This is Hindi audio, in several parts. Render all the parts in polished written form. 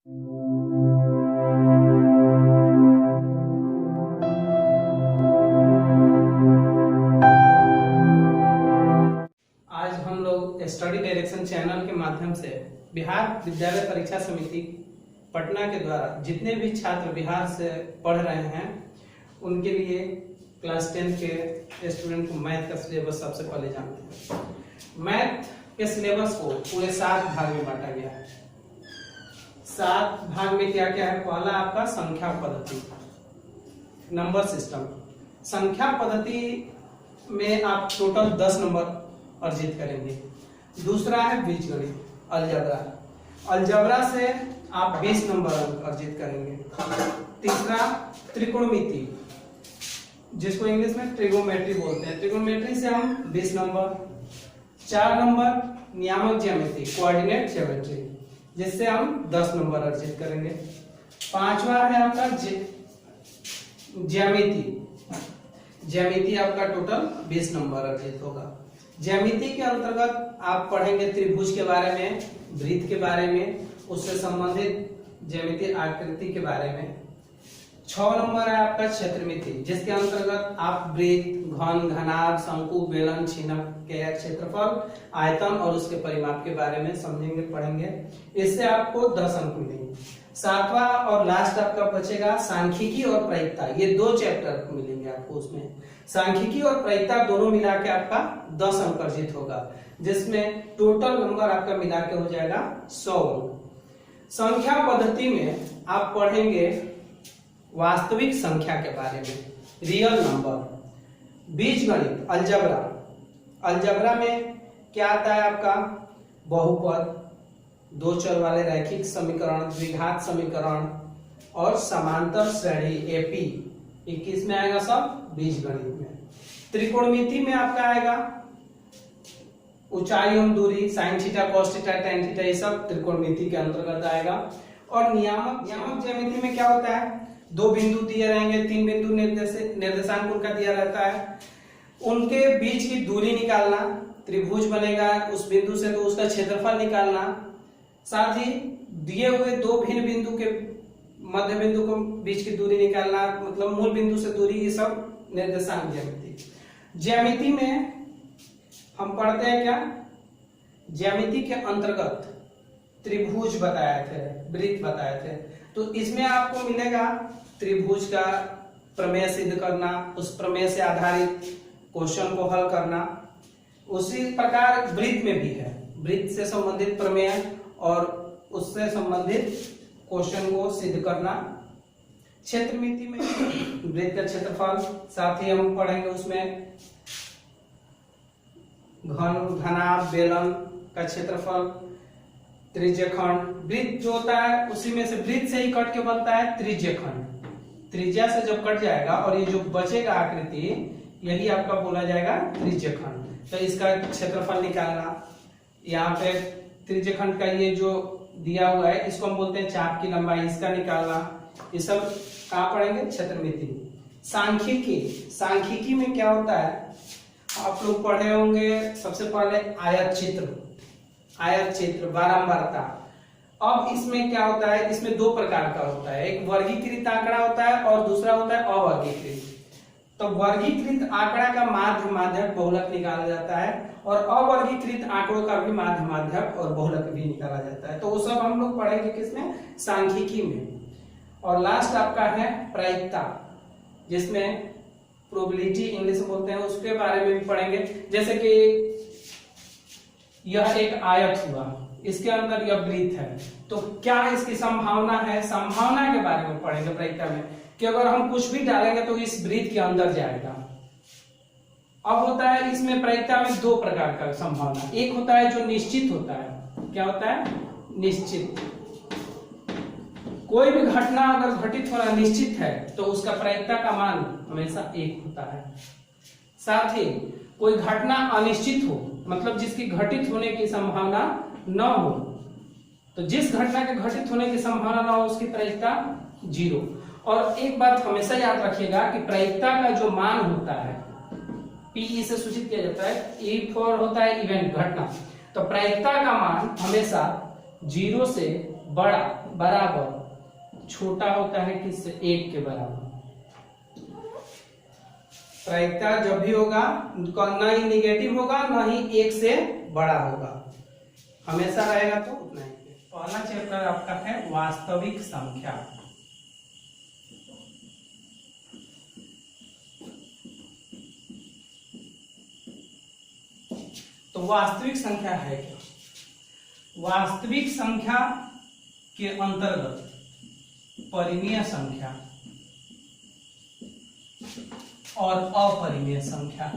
आज हम लोग स्टडी डायरेक्शन चैनल के माध्यम से बिहार विद्यालय परीक्षा समिति पटना के द्वारा जितने भी छात्र बिहार से पढ़ रहे हैं उनके लिए क्लास 10 के स्टूडेंट को मैथ का सिलेबस सबसे पहले जानते हैं। मैथ के सिलेबस को पूरे 7 भाग में बांटा गया है। 7 भाग में क्या क्या है? पहला आपका संख्या पद्धति, नंबर सिस्टम। संख्या पद्धति में आप टोटल 10 नंबर अर्जित करेंगे। दूसरा है बीजगणित, अलजबरा। अलजबरा से आप 20 नंबर अर्जित करेंगे। तीसरा त्रिकोणमिति, जिसको इंग्लिश में ट्रिगोमेट्री बोलते हैं। ट्रिगोमेट्री से हम 20 नंबर। 4 नंबर नियामक ज्यामिति, कोऑर्डिनेट ज्योमेट्री, जिससे हम 10 नंबर अर्जित करेंगे। 5वां है आपका ज्यामिति। ज्यामिति आपका टोटल 20 नंबर अर्जित होगा। ज्यामिति के अंतर्गत आप पढ़ेंगे त्रिभुज के बारे में, वृत्त के बारे में, उससे संबंधित ज्यामितीय आकृति के बारे में। 6 नंबर है आपका क्षेत्रमिति, जिसके अंतर्गत आप वृत्त, घन, घनाभ, शंकु, बेलन, छिनक के क्षेत्रफल, आयतन और उसके परिमाप के बारे में समझेंगे, पढ़ेंगे। इससे आपको 10 अंक मिलेंगे। 7वां और लास्ट आपका बचेगा सांख्यिकी और प्रायिकता। ये 2 चैप्टर मिलेंगे आपको उसमें। सांख्यिकी और प्रायिकता दोनों मिला के आपका 10 अंक अर्जित होगा, जिसमें टोटल नंबर आपका मिला के हो जाएगा 100 अंक। संख्या पद्धति में आप पढ़ेंगे वास्तविक संख्या के बारे में, रियल नंबर। बीजगणित, अलजबरा। अलजबरा में क्या आता है आपका? बहुपद, 2 चर वाले रैखिक समीकरण, द्विघात समीकरण और समांतर श्रेणी, एपी। 21 में आएगा सब बीजगणित में। त्रिकोणमिति में आपका आएगा ऊंचाई एवं दूरी, sine theta, cos theta, tan theta, ये सब त्रिकोणमिति के अंतर्गत आएगा। और नियामक ज्यामिति में क्या होता है? 2 बिंदु दिए रहेंगे, 3 बिंदु निर्देशांक उनका दिया रहता है, उनके बीच की दूरी निकालना, त्रिभुज बनेगा उस बिंदु से तो उसका क्षेत्रफल निकालना, साथ ही दिए हुए 2 भिन्न बिंदु के मध्य बिंदु को बीच की दूरी निकालना, मतलब मूल बिंदु से दूरी, ये सब निर्देशांक ज्यामिति। ज्यामिति में हम पढ़ते हैं क्या? ज्यामिति के अंतर्गत त्रिभुज बताए थे, वृत्त बताए थे, तो इसमें आपको मिलेगा त्रिभुज का प्रमेय सिद्ध करना, उस प्रमेय से आधारित क्वेश्चन को हल करना। उसी प्रकार वृत्त में भी है, वृत्त से संबंधित प्रमेय और उससे संबंधित क्वेश्चन को सिद्ध करना। क्षेत्रमिति में वृत्त का क्षेत्रफल, साथ ही हम पढ़ेंगे उसमें घन, घनाभ, बेलन का क्षेत्रफल, त्रिज्यखंड। वृत्त जो होता है उसी में से, वृत्त से ही कट के बनता है त्रिज्यखंड। त्रिज्या से जब कट जाएगा और ये जो बचेगा आकृति, यही आपका बोला जाएगा त्रिज्यखंड। तो इसका क्षेत्रफल निकालना। यहाँ पे त्रिज्यखंड का ये जो दिया हुआ है, इसको हम बोलते हैं चाप की लंबाई, इसका निकालना। ये सब कहाँ पढ़ेंगे? क्षेत्रमिति। सांख्यिकी, सांख्यिकी में क्या होता है? आप लोग पढ़े होंगे सबसे पहले आयत चित्र, आयत चित्र, बारंबारता। अब इसमें क्या होता है? इसमें 2 प्रकार का होता है, एक वर्गीकृत आंकड़ा होता है और दूसरा होता है अवर्गीकृत। तो वर्गीकृत आंकड़ा का माध्य, माध्यक, बहुलक निकाला जाता है और अवर्गीकृत आंकड़ों का भी माध्य, माध्यक और बहुलक भी निकाला जाता है। तो वो सब हम लोग पढ़ेंगे किसमें? सांख्यिकी में। और लास्ट आपका है प्रायिकता, जिसमें प्रोबेबिलिटी इंग्लिश में बोलते हैं, उसके बारे में भी पढ़ेंगे। जैसे कि यह एक आयत हुआ, इसके अंदर यह वृत्त है, तो क्या इसकी संभावना है? संभावना के बारे में पढ़ेंगे प्रायिकता में, कि अगर हम कुछ भी डालेंगे तो इस वृत्त के अंदर जाएगा। अब होता है इसमें प्रायिकता में 2 प्रकार का संभावना। एक होता है जो निश्चित होता है। क्या होता है? निश्चित। कोई भी घटना अगर घटित होना निश्चित है तो उसका प्रायिकता का मान हमेशा 1 होता है। साथ ही कोई घटना अनिश्चित हो, मतलब जिसकी घटित होने की संभावना न हो, तो जिस घटना के घटित होने की संभावना न हो उसकी प्रायिकता 0। और एक बात हमेशा याद रखिएगा कि प्रायिकता का जो मान होता है, पीई से सूचित किया जाता है, ई फॉर होता है इवेंट, घटना। तो प्रायिकता का मान हमेशा 0 से बड़ा बराबर छोटा होता है किससे? 1 के बराबर। प्रायिकता जब भी होगा ना ही निगेटिव होगा ना ही 1 से बड़ा होगा, हमेशा रहेगा तो उतना ही। पहला चैप्टर आपका है वास्तविक संख्या। तो वास्तविक संख्या है क्या? वास्तविक संख्या के अंतर्गत परिमेय संख्या और अपरिमेय संख्या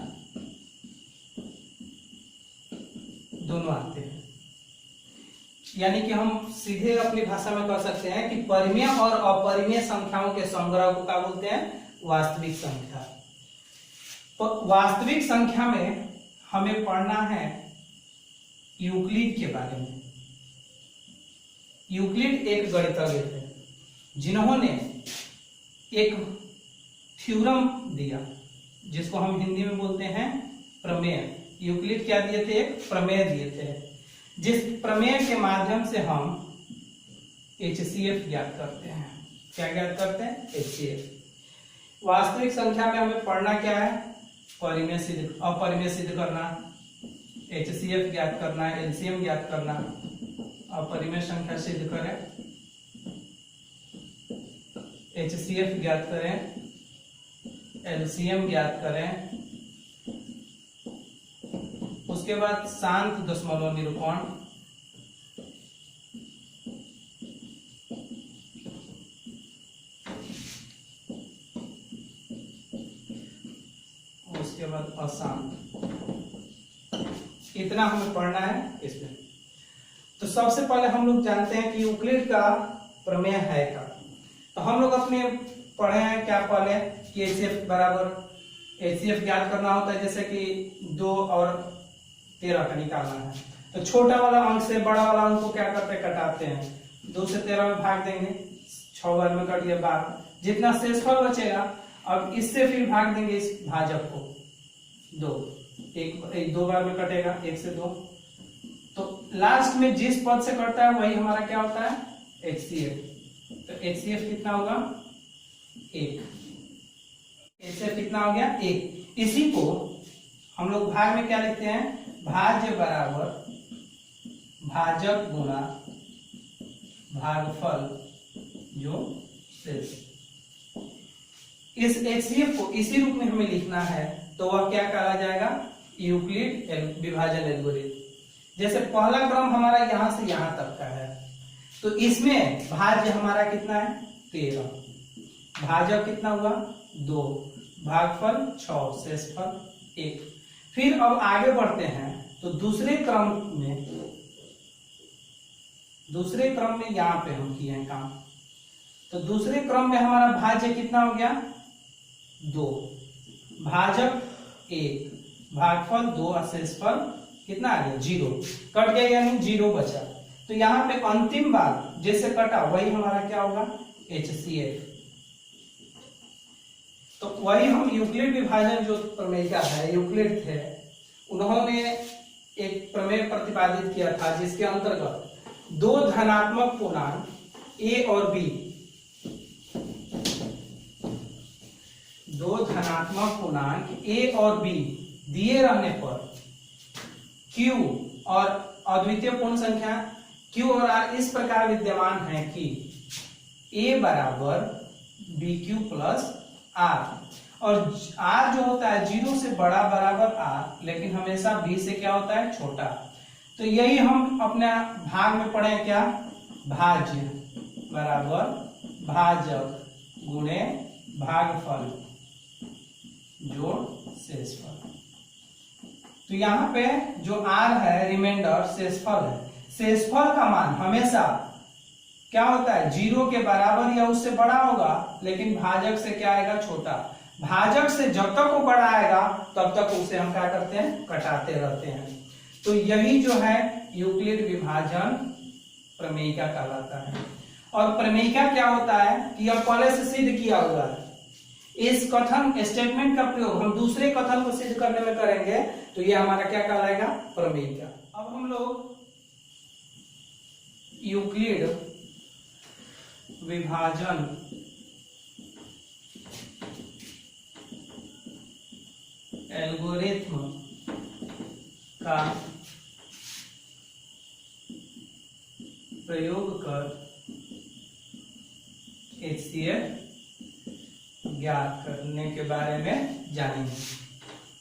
दोनों आते हैं। यानी कि हम सीधे अपनी भाषा में कह सकते हैं कि परिमेय और अपरिमेय संख्याओं के संग्रह को क्या बोलते हैं? वास्तविक संख्या। तो वास्तविक संख्या में हमें पढ़ना है यूक्लिड के बारे में। यूक्लिड एक गणितज्ञ थे जिन्होंने एक थ्योरम दिया जिसको हम हिंदी में बोलते हैं प्रमेय। यूक्लिड क्या दिए थे? एक प्रमेय दिए थे, जिस प्रमेय के माध्यम से हम HCF ज्ञात करते हैं। क्या ज्ञात करते हैं? HCF। वास्तविक संख्या में हमें पढ़ना क्या है? परिमेय सिद्ध, अपरिमेय सिद्ध करना, HCF ज्ञात करना, LCM ज्ञात करना। अपरिमेय संख्या सिद्ध करें, HCF ज्ञात करें, LCM ज्ञात करें, उसके बाद शांत दशमलव निरूपण, उसके बाद अशांत। इतना हमें पढ़ना है इसमें। तो सबसे पहले हम लोग जानते हैं कि यूक्लिड का प्रमेय है क्या। तो हम लोग अपने पढ़े हैं क्या पहले कि HCF बराबर, HCF ज्ञात करना होता है जैसे कि 2 और 13 का निकालना है। तो छोटा वाला अंक से बड़ा वाला अंक को क्या करते हैं? कटाते हैं। 2 से 13 में भाग देंगे, 6 बार में कट गया 12, जितना शेषफल बचेगा अब इससे फिर भाग देंगे इस भाजक को 2, एक 2 बार में कटेगा, 1 से 2। तो लास्ट में जिस पद से कटता है वही हमारा क्या होता है? HCF। तो HCF कितना होगा? 1। HCF कितना हो गया? 1। इसी को हम लोग भाग में क्या लिखते हैं? भाज्य बराबर भाजक गुणा भागफल जो शेष। इस HCF को इसी रूप में हमें लिखना है तो वह क्या कहा जाएगा? यूक्लिड विभाजन एल्गोरिथम। जैसे पहला क्रम हमारा यहां से यहां तक का है, तो इसमें भाज्य हमारा कितना है? 13। भाजक कितना हुआ? 2। भागफल 6, शेषफल 1। फिर अब आगे बढ़ते हैं तो दूसरे क्रम में यहां पे हम किए हैं काम। तो दूसरे क्रम में हमारा भाज्य कितना हो गया? 2। भाजक 1, भागफल 2 और शेषफल कितना आ गया? 0। कट गया यानी 0 बचा। तो यहाँ पे अंतिम बार जैसे कटा वही हमारा क्या होगा? HCF। तो वही हम यूक्लिड विभाजन जो प्रमेय का है, यूक्लिड थे, उन्होंने एक प्रमेय प्रतिपादित किया था जिसके अंतर्गत 2 धनात्मक पूर्णांक A और B, 2 धनात्मक पूर्णांक A और B दिए रहने पर Q और अद्वितीय पूर्ण संख्या Q और R इस प्रकार विद्यमान है कि A बराबर BQ प्लस R, और R जो होता है 0 से बड़ा बराबर R, लेकिन हमेशा B से क्या होता है? छोटा। तो यही हम अपने भाग में पढ़े क्या? भाज्य बराबर भाजक गुणे भागफल जोड़ शेषफल। तो यहाँ पे जो R है रिमाइंडर शेषफल है। शेषफल का मान हमेशा क्या होता है? 0 के बराबर या उससे बड़ा होगा, लेकिन भाजक से क्या आएगा? छोटा। भाजक से जब तक वो बड़ा आएगा तब तक उसे हम क्या करते हैं? कटाते रहते हैं। तो यही जो है यूक्लिड विभाजन प्रमेयिका कहलाता है। और प्रमेयिका क्या होता है कि यह पहले से सिद्ध किया हुआ है। इस कथन स्टेटमेंट का प्रयोग हम दूसरे कथन को सिद्ध करने में करेंगे तो यह हमारा क्या कहलाएगा? प्रमेयिका। अब हम लोग यूक्लिड विभाजन एल्गोरिथ्म का प्रयोग कर HCF ज्ञात करने के बारे में जानेंगे।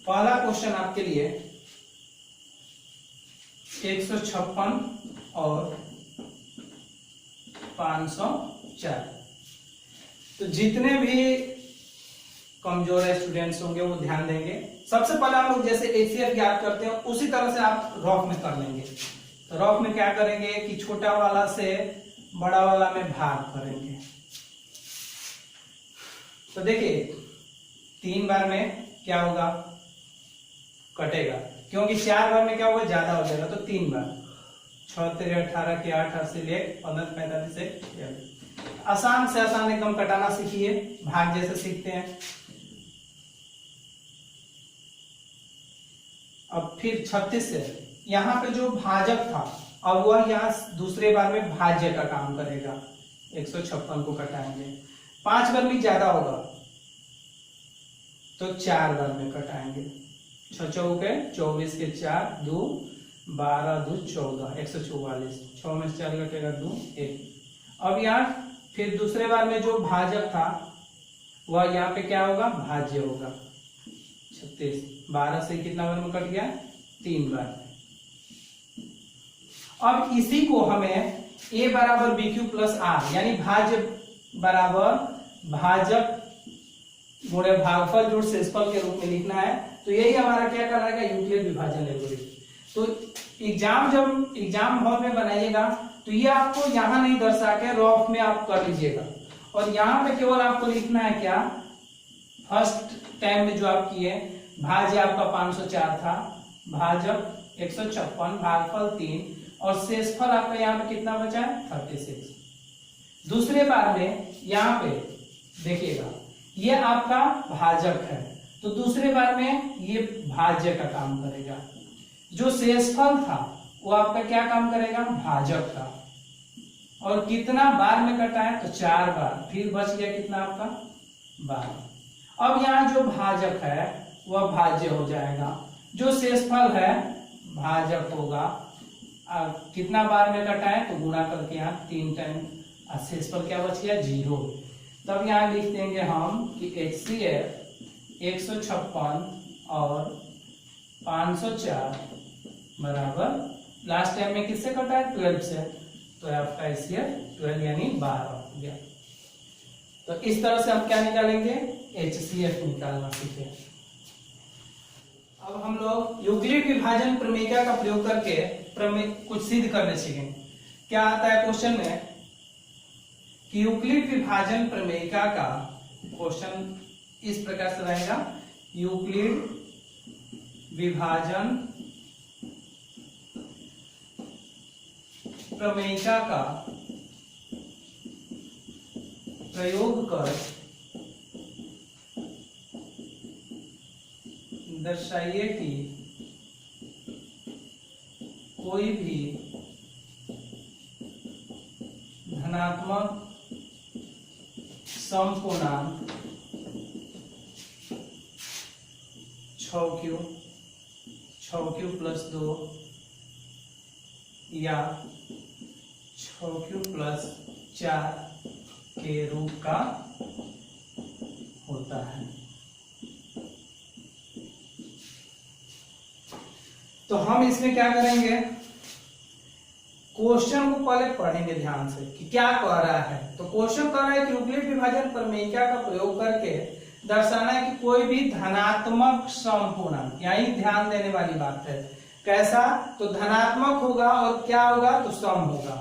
पहला क्वेश्चन आपके लिए 156 और 504। तो जितने भी कमजोर स्टूडेंट्स होंगे वो ध्यान देंगे। सबसे पहले हम लोग जैसे HCF ज्ञात करते हैं उसी तरह से आप रॉफ में कर लेंगे। तो रॉफ में क्या करेंगे कि छोटा वाला से बड़ा वाला में भाग करेंगे। तो देखिए 3 बार में क्या होगा, कटेगा, क्योंकि 4 बार में क्या होगा, ज्यादा हो जाएगा। तो 3 बार, 6 3 18 के 8 से ले 15 45 से आसान से आसान एकदम कटाना सीखिए, भाग जैसे सीखते हैं। अब फिर 36 से यहाँ पे जो भाजक था अब वह यहाँ दूसरे बार में भाज्य का काम करेगा। 156 को कटाएंगे, 5 बार में ज्यादा होगा तो 4 बार में कटाएंगे। 6 चौके 24 के 4 2 12 2 14 144, 6 में 4 कटेगा 2 1। अब यहाँ फिर दूसरे बार में जो भाजक था वह यहाँ पे क्या होगा, भाज्य होगा। 36 12 से कितना बार में कट गया, 3 बार। अब इसी को हमें A बराबर BQ प्लस R यानी भाज्य बराबर भाजक गुणे भागफल जोड़ शेषफल के रूप में लिखना है। तो यही हमारा क्या कहलाएगा, यूक्लिड विभाजन एल्गोरिथम। तो जब एग्जाम हॉल में बनाइएगा तो ये आपको यहाँ नहीं दर्शा के रॉफ में आप कर लीजिएगा, और यहाँ पे केवल आपको लिखना है क्या, फर्स्ट टाइम में जो आप किए भाज्य आपका 504 था, भाजक 156, भागफल 3 और शेषफल आपका यहाँ पे कितना बचा है 36। दूसरे बार में यहाँ पे देखिएगा ये आपका भाजक है, तो दूसरे बार में ये भाज्य का काम करेगा। जो शेषफल था वो आपका क्या काम करेगा, भाजक का। और कितना बार में कटा है, तो 4 बार, फिर बच गया कितना आपका 12। अब यहाँ जो भाजक है वह भाज्य हो जाएगा, जो शेषफल है भाजक होगा। कितना बार में कटा है, तो गुणा करके यहाँ 3 टाइम, शेषफल क्या बच गया 0। तब यहाँ लिख देंगे हम कि HCF 156 और 504 बराबर लास्ट टाइम में किससे कटा है, 12 से, तो आपका HCF 12 यानी 12 हो गया। तो इस तरह से हम क्या निकालेंगे, HCF निकालना सीखे। अब हम लोग यूक्लिड विभाजन प्रमेयिका का प्रयोग करके कुछ सिद्ध करने सीखेंगे। क्या आता है क्वेश्चन में कि यूक्लिड विभाजन प्रमेयिका का क्वेश्चन इस प्रकार से रहेगा, यूक्लिड विभाजन प्रमेयिका का प्रयोग कर दर्शाइए कि कोई भी धनात्मक समपूर्णांक 6Q प्लस 2 या 6Q प्लस 4 के रूप का होता है। तो हम इसमें क्या करेंगे, क्वेश्चन को पहले पढ़ेंगे ध्यान से कि क्या कह रहा है। तो क्वेश्चन कह रहा है कि यूक्लिड विभाजन प्रमेयिका का प्रयोग करके दर्शाना है कि कोई भी धनात्मक समपूर्णांक, यही ध्यान देने वाली बात है, कैसा, तो धनात्मक होगा और क्या होगा, तो सम होगा।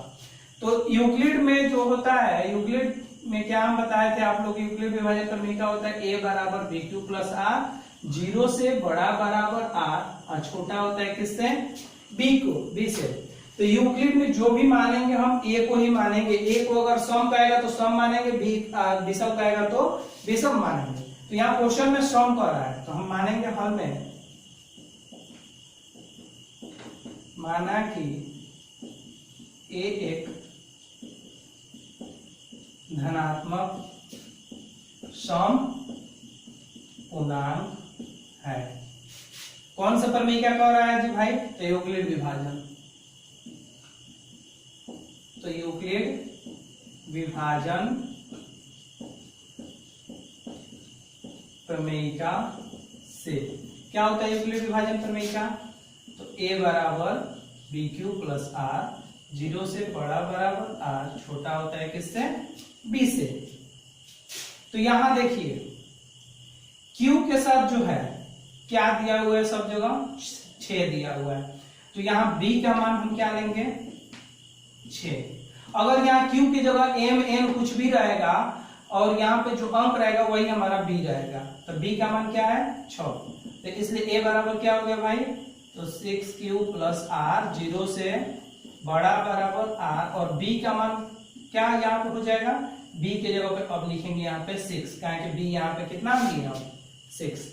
तो यूक्लिड में जो होता है, यूक्लिड में क्या हम बताए थे आप लोग, यूक्लिड विभाजन प्रमेयिका होता है A बराबर BQ प्लस R, 0 से बड़ा बराबर R और छोटा होता है किससे, B से। तो यूक्लिड में जो भी मानेंगे हम A को ही मानेंगे। A को अगर सम कहेगा तो सम मानेंगे, विषम कहेगा तो विषम मानेंगे। तो यहाँ क्वेश्चन में सम कर रहा है तो हम मानेंगे हल में, माना कि A एक धनात्मक सम पूर्णांक है। कौन सा प्रमेय क्या कह रहा है जी भाई? तो यूक्लिड विभाजन। तो यूक्लिड विभाजन प्रमेयिका से क्या होता है यूक्लिड विभाजन प्रमेयिका? तो a बराबर B Q plus R, zero से बड़ा बराबर आर, छोटा होता है किससे? b से। तो यहां देखिए q के साथ जो है क्या दिया हुआ है, सब जगह 6 दिया हुआ है, तो यहाँ b का मान हम क्या लेंगे? 6। अगर यहाँ q की जगह m n कुछ भी रहेगा और यहाँ पे जो अंक रहेगा वही हमारा b रहेगा, तो b का मान क्या है? 6। तो इसलिए a बराबर क्या हो गया भाई? तो 6q प्लस आर, जीरो से बड़ा बराबर r, और b का मान क्या यहाँ पे हो जाएगा? b के जगह पे अब लिखेंगे यहाँ पे 6, क्योंकि b यहाँ पे कितना दिया? 6।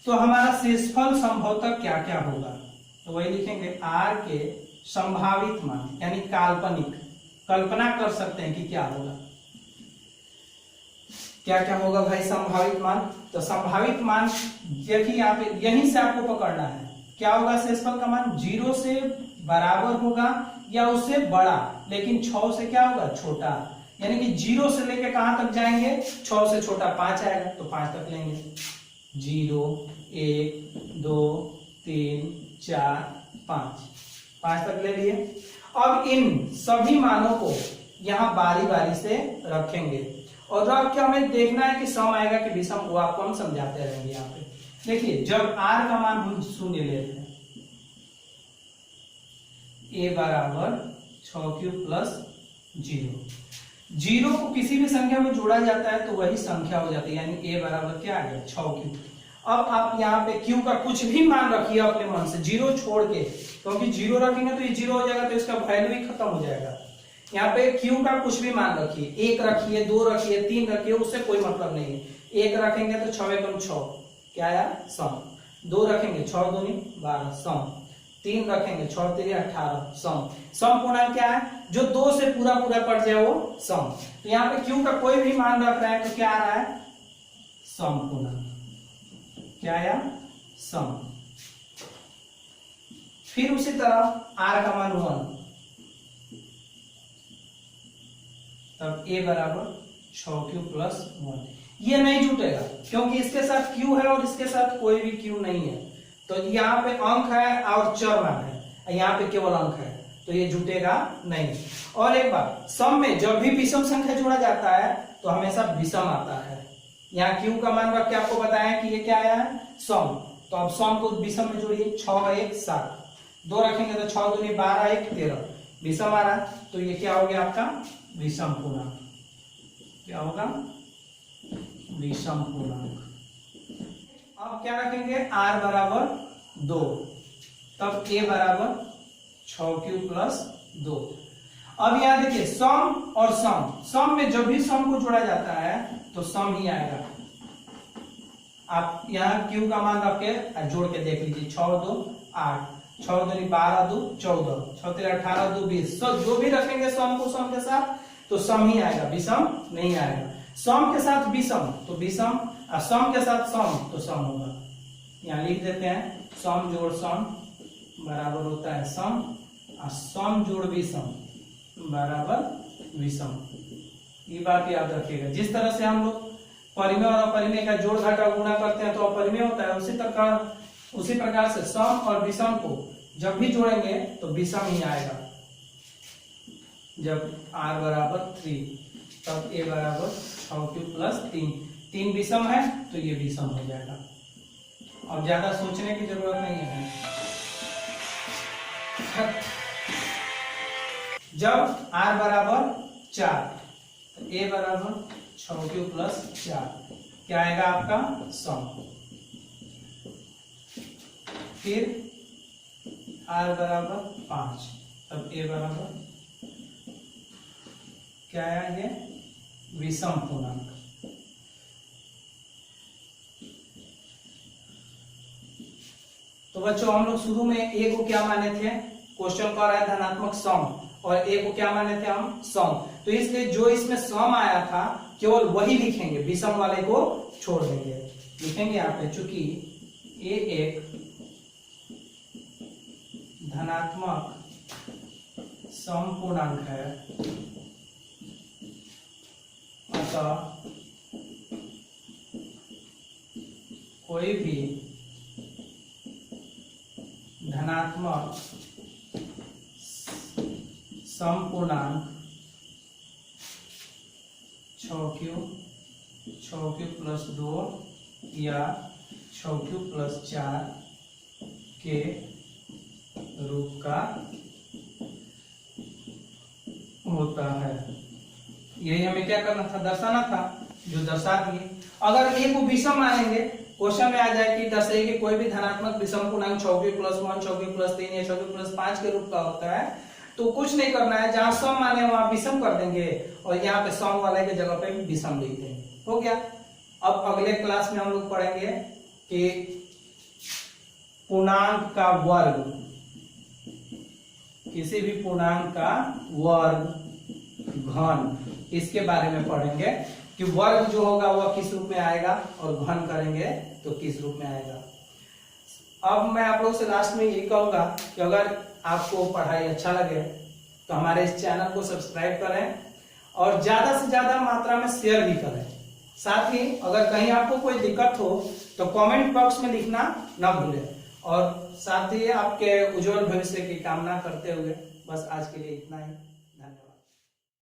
तो हमारा शेषफल संभवतः क्या क्या होगा? तो वही लिखेंगे r के संभावित मान, यानी काल्पनिक, कल्पना कर सकते हैं कि क्या होगा। क्या क्या होगा भाई संभावित मान? तो संभावित मान देखिए यहाँ पे, यहीं से आपको पकड़ना है। क्या होगा शेषफल का मान? 0 से बराबर होगा या उससे बड़ा, लेकिन 6 से क्या होगा? छोटा। यानी कि 0 से लेके कहां तक जाएंगे? 6 से छोटा 5 आएगा, तो 5 तक लेंगे। 0 1 2 3 4 5 तक ले लिए। अब इन सभी मानों को यहाँ बारी बारी से रखेंगे और रख के हमें देखना है कि सम आएगा कि विषम, वो आपको हम समझाते रहेंगे। यहाँ पे देखिए जब r का मान हम 0 लेते हैं, a बराबर 6q प्लस 0 को किसी भी संख्या में जोड़ा जाता है तो वही संख्या हो जाती है, यानी a बराबर क्या आ गया? 6q। अब आप यहाँ पे q का कुछ भी मान रखिए अपने मन से, 0 छोड़ के, क्योंकि 0 रखेंगे तो ये 0 हो जाएगा, तो इसका वैल्यू ही खत्म हो जाएगा। यहाँ पे q का कुछ भी मान रखिए, 1 रखिए, 2 रखिए, 3 रखिए, उससे कोई मतलब नहीं है। 1 रखेंगे तो 6 एकम 6, क्या आया? सम। 2 रखेंगे 6 दूनी 12, सम। 3 रखेंगे 6 3 18, सम। सम पूर्णांक क्या है? जो 2 से पूरा पूरा पड़ जाए वो सम। तो यहाँ पे q का कोई भी मान रख रहा है तो क्या आ रहा है? सम पूर्णांक। क्या आया? सम। फिर उसी तरह r का मान 1, तब a बराबर 6q प्लस 1। ये नहीं जुटेगा क्योंकि इसके साथ q है और इसके साथ कोई भी q नहीं है, तो यहाँ पे अंक है और चर मान है, यहाँ पे केवल अंक है, तो ये जुटेगा नहीं। और एक बात, सम में जब भी विषम संख्या जोड़ा जाता है तो हमेशा विषम आता है। यहाँ q का मान रख के आपको बताया कि ये क्या आया है? सम। तो अब सम को विषम में जोड़िए, 6 1 7, 2 रखेंगे तो 6 दूनी 12 1 13, विषम आ रहा है, तो ये क्या हो गया आपका? विषम पूर्णांक। क्या होगा? विषम पूर्णांक। अब क्या रखेंगे? r बराबर 2, तब a बराबर 6q प्लस 2। अब यहाँ देखिए सम और सम, सम में जब भी सम को जोड़ा जाता है तो सम ही आएगा। आप यहाँ q का मान रख के जोड़ के देख लीजिए, 6 2 8, 6 दूनी 12 2 14, 6 3 18 2 20, जो भी रखेंगे सम को सम के साथ तो सम ही आएगा, विषम नहीं आएगा। सम के साथ विषम तो विषम, और सम के साथ सम तो सम होगा। यहाँ लिख देते हैं, सम जोड़ सम बराबर होता है सम, और सम जोड़ विषम बराबर विषम। ये बात याद रखिएगा। जिस तरह से हम लोग परिमेय और अपरिमेय का जोड़ घटा गुणा करते हैं तो अपरिमेय होता है, उसी प्रकार से सम और विषम को जब भी जोड़ेंगे तो विषम ही आएगा। जब r बराबर 3, तब a बराबर 6q प्लस 3 विषम है तो ये विषम हो जाएगा। अब ज्यादा सोचने की जरूरत नहीं है। जब r बराबर 4, तो a बराबर 6q प्लस 4, क्या आएगा आपका? सम। फिर r बराबर 5, तब a बराबर क्या है? ये विषम पूर्णांक। तो बच्चों हम लोग शुरू में a को क्या माने थे? क्वेश्चन कर रहा है धनात्मक सम, और ए को क्या माने थे हम, सम। तो इसलिए जो इसमें सम आया था केवल वही लिखेंगे, विषम वाले को छोड़ देंगे। लिखेंगे यहाँ पे, चूंकि ए एक धनात्मक समपूर्णांक है, अतः कोई भी धनात्मक समपूर्णांक 6q प्लस 2 या 6q प्लस 4 के रूप का होता है। यही हमें क्या करना था, दर्शाना था, जो दर्शा दिए। अगर ए को विषम मानेंगे, क्वेश्चन में आ जाए कि दर्शाइए कि कोई भी धनात्मक विषम पूर्णांक 6q प्लस 1, 6q प्लस 3 या 6q प्लस 5 के रूप का होता है, तो कुछ नहीं करना है, जहां सम माने वहां विषम कर देंगे और यहाँ पे सम वाले के जगह पे विषम लिख देंगे। हो गया। अब अगले क्लास में हम लोग पढ़ेंगे कि पूर्णांक का वर्ग, किसी भी पूर्णांक का वर्ग, घन, इसके बारे में पढ़ेंगे कि वर्ग जो होगा वह किस रूप में आएगा और घन करेंगे तो किस रूप में आएगा। अब मैं आप लोग से लास्ट में यही कहूंगा कि अगर आपको पढ़ाई अच्छा लगे तो हमारे इस चैनल को सब्सक्राइब करें और ज्यादा से ज्यादा मात्रा में शेयर भी करें। साथ ही अगर कहीं आपको कोई दिक्कत हो तो कमेंट बॉक्स में लिखना ना भूलें। और साथ ही आपके उज्जवल भविष्य की कामना करते हुए बस आज के लिए इतना ही।